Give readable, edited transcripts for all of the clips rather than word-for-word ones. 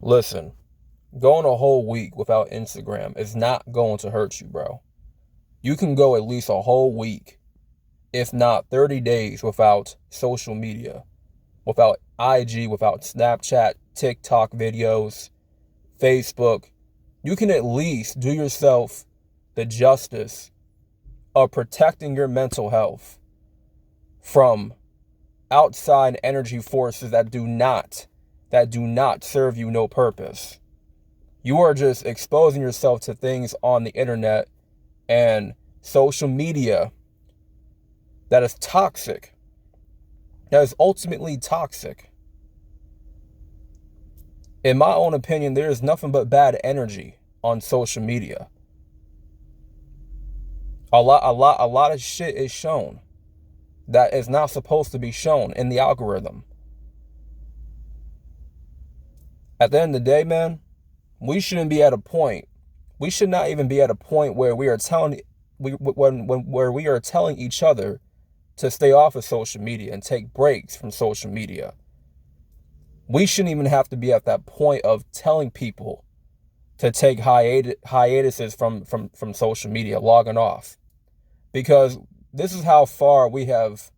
Listen, going a whole week without Instagram is not going to hurt you, bro. You can go at least a whole week, if not 30 days, without social media, without IG, without Snapchat, TikTok videos, Facebook. You can at least do yourself the justice of protecting your mental health from outside energy forces that do not serve you no purpose. You are just exposing yourself to things on the internet and social media that is toxic, that is ultimately toxic. In my own opinion, there is nothing but bad energy on social media. A lot of shit is shown that is not supposed to be shown in the algorithm. At the end of the day, man, we shouldn't be at a point. We should not even be at a point where we are telling where we are telling each other to stay off of social media and take breaks from social media. We shouldn't even have to be at that point of telling people to take hiatuses from social media, logging off, because this is how far we have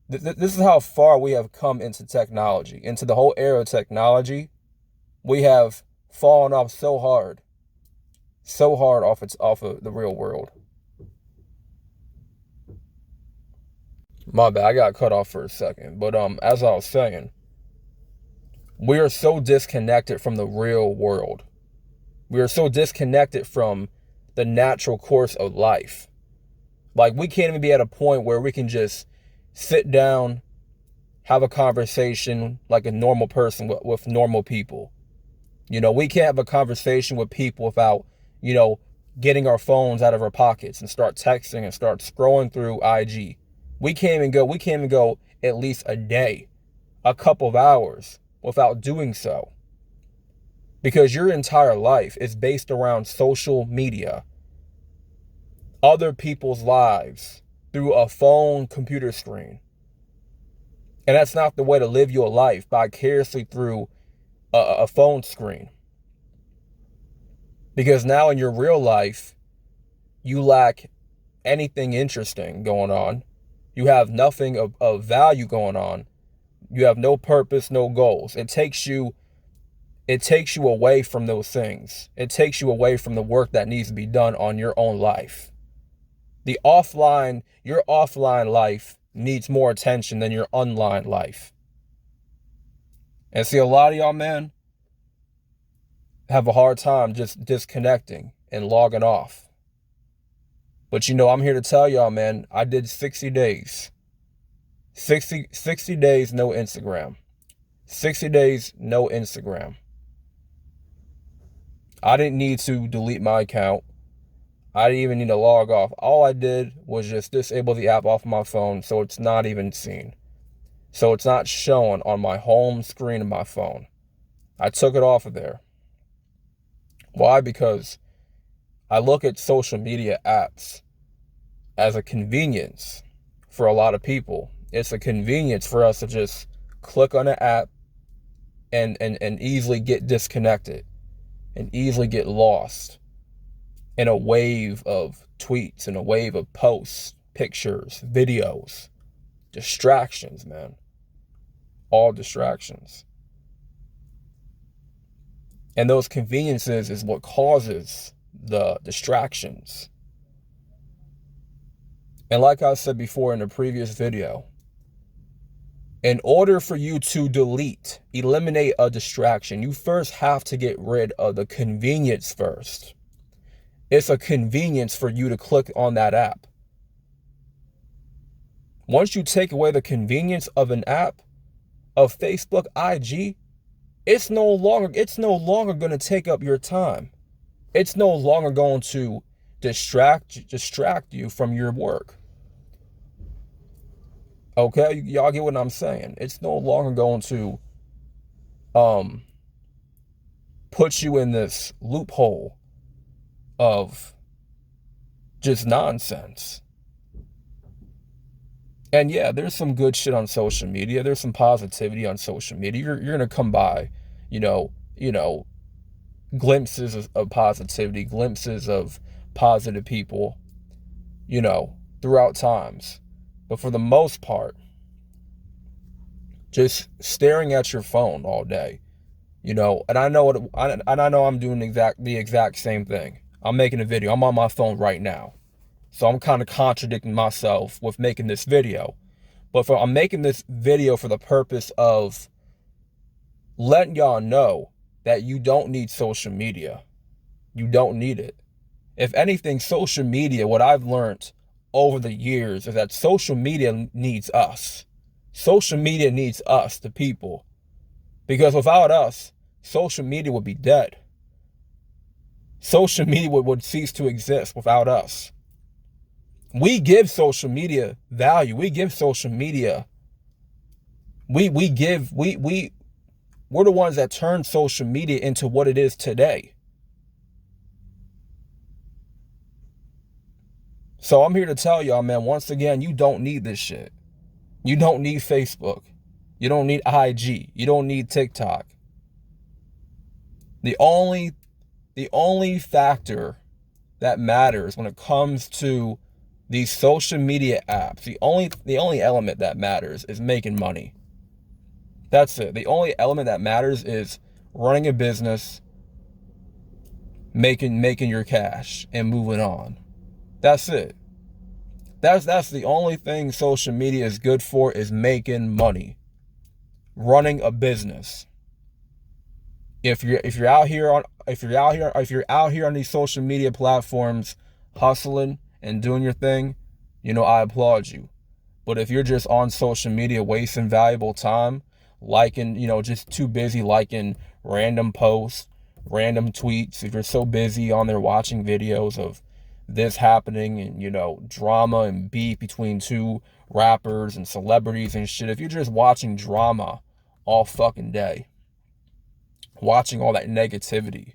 this is how far we have come into technology, into the whole era of technology. We have fallen off so hard off of the real world. My bad, I got cut off for a second. But as I was saying, we are so disconnected from the real world. We are so disconnected from the natural course of life. Like, we can't even be at a point where we can just sit down, have a conversation like a normal person with normal people. We can't have a conversation with people without, getting our phones out of our pockets and start texting and start scrolling through IG. We can't even go at least a day, a couple of hours without doing so. Because your entire life is based around social media, other people's lives through a phone computer screen. And that's not the way to live your life, vicariously through a phone screen. Because now in your real life, you lack anything interesting going on. You have nothing of value going on. You have no purpose, no goals. It takes you away from those things. It takes you away from the work that needs to be done on your own life. Your offline life needs more attention than your online life. And see, a lot of y'all, man, have a hard time just disconnecting and logging off. But I'm here to tell y'all, man, I did 60 days. 60 days, no Instagram. 60 days, no Instagram. I didn't need to delete my account. I didn't even need to log off. All I did was just disable the app off my phone so it's not even seen. So it's not showing on my home screen of my phone. I took it off of there. Why? Because I look at social media apps as a convenience for a lot of people. It's a convenience for us to just click on an app and easily get disconnected and easily get lost in a wave of tweets, in a wave of posts, pictures, videos, distractions, man. All distractions. And those conveniences is what causes the distractions. And like I said before in a previous video, in order for you to eliminate a distraction, you first have to get rid of the convenience first. It's a convenience for you to click on that app. Once you take away the convenience of an app, of Facebook, IG, it's no longer going to take up your time. It's no longer going to distract you from your work. Okay, y'all get what I'm saying? It's no longer going to put you in this loophole of just nonsense. And yeah, there's some good shit on social media. There's some positivity on social media. You're going to come by, you know, glimpses of positivity, glimpses of positive people, you know, throughout times. But for the most part, just staring at your phone all day, you know, and I know I'm doing the exact same thing. I'm making a video. I'm on my phone right now. So I'm kind of contradicting myself with making this video. But I'm making this video for the purpose of letting y'all know that you don't need social media. You don't need it. If anything, social media, what I've learned over the years is that social media needs us. Social media needs us, the people. Because without us, social media would be dead. Social media would cease to exist without us. We give social media value. We give social media. We're the ones that turn social media into what it is today. So I'm here to tell y'all, man, once again, you don't need this shit. You don't need Facebook. You don't need IG. You don't need TikTok. The only factor that matters when it comes to these social media apps, the only element that matters is making money. That's it. The only element that matters is running a business, making your cash, and moving on. That's it. That's the only thing social media is good for, is making money. Running a business. If you're out here on these social media platforms hustling and doing your thing, you know, I applaud you. But if you're just on social media wasting valuable time, liking, you know, just too busy liking random posts, random tweets, if you're so busy on there watching videos of this happening and, you know, drama and beef between two rappers and celebrities and shit, if you're just watching drama all fucking day, watching all that negativity,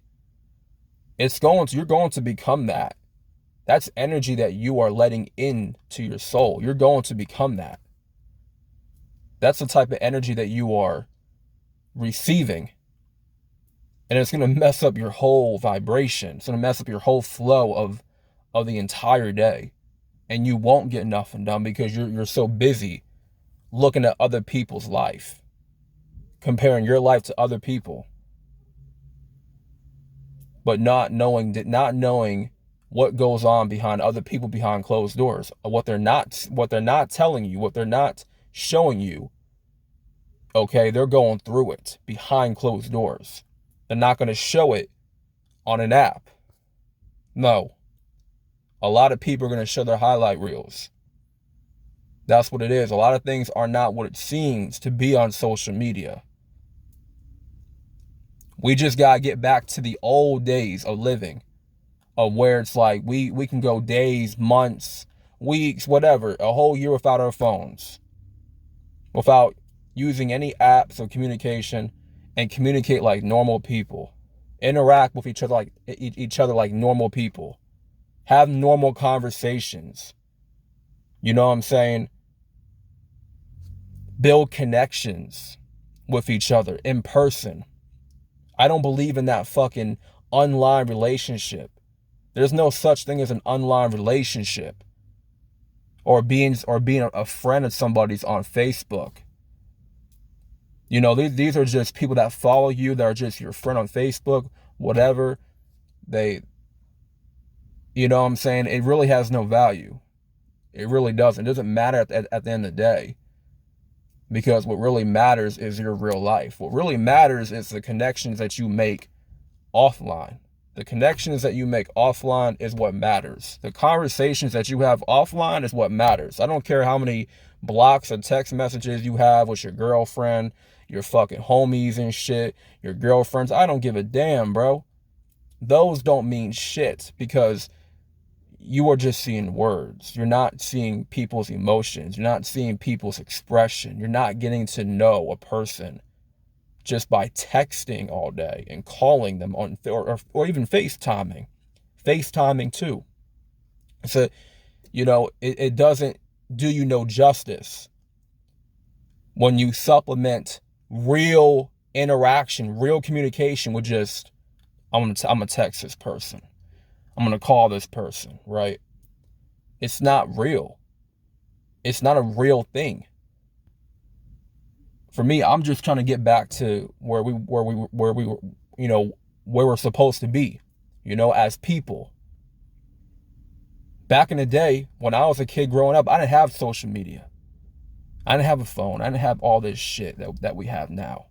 you're going to become that. That's energy that you are letting into your soul. You're going to become that. That's the type of energy that you are receiving. And it's going to mess up your whole vibration. It's going to mess up your whole flow of the entire day. And you won't get nothing done because you're so busy looking at other people's life, comparing your life to other people, but not knowing what goes on behind other people behind closed doors, what they're not telling you, what they're not showing you. Okay, they're going through it behind closed doors. They're not going to show it on an app. No. A lot of people are going to show their highlight reels. That's what it is. A lot of things are not what it seems to be on social media. We just got to get back to the old days of living, of where it's like we can go days, months, weeks, whatever, a whole year without our phones, without using any apps of communication, and communicate like normal people, interact with each other like normal people, have normal conversations. You know what I'm saying? Build connections with each other in person. I don't believe in that fucking online relationship. There's no such thing as an online relationship, or being a friend of somebody's on Facebook. You know, these are just people that follow you, that are just your friend on Facebook, whatever. You know what I'm saying? It really has no value. It really doesn't. It doesn't matter at the end of the day. Because what really matters is your real life. What really matters is the connections that you make offline. The connections that you make offline is what matters. The conversations that you have offline is what matters. I don't care how many blocks or text messages you have with your girlfriend, your fucking homies and shit, your girlfriends. I don't give a damn, bro. Those don't mean shit, because you are just seeing words. You're not seeing people's emotions. You're not seeing people's expression. You're not getting to know a person just by texting all day and calling them on, or even FaceTiming. FaceTiming too. So, you know, it doesn't do you no justice when you supplement real interaction, real communication with just, I'm gonna text this person, I'm gonna call this person, right? It's not real. It's not a real thing. For me, I'm just trying to get back to where we were, you know, where we're supposed to be, you know, as people. Back in the day, when I was a kid growing up, I didn't have social media. I didn't have a phone. I didn't have all this shit that we have now.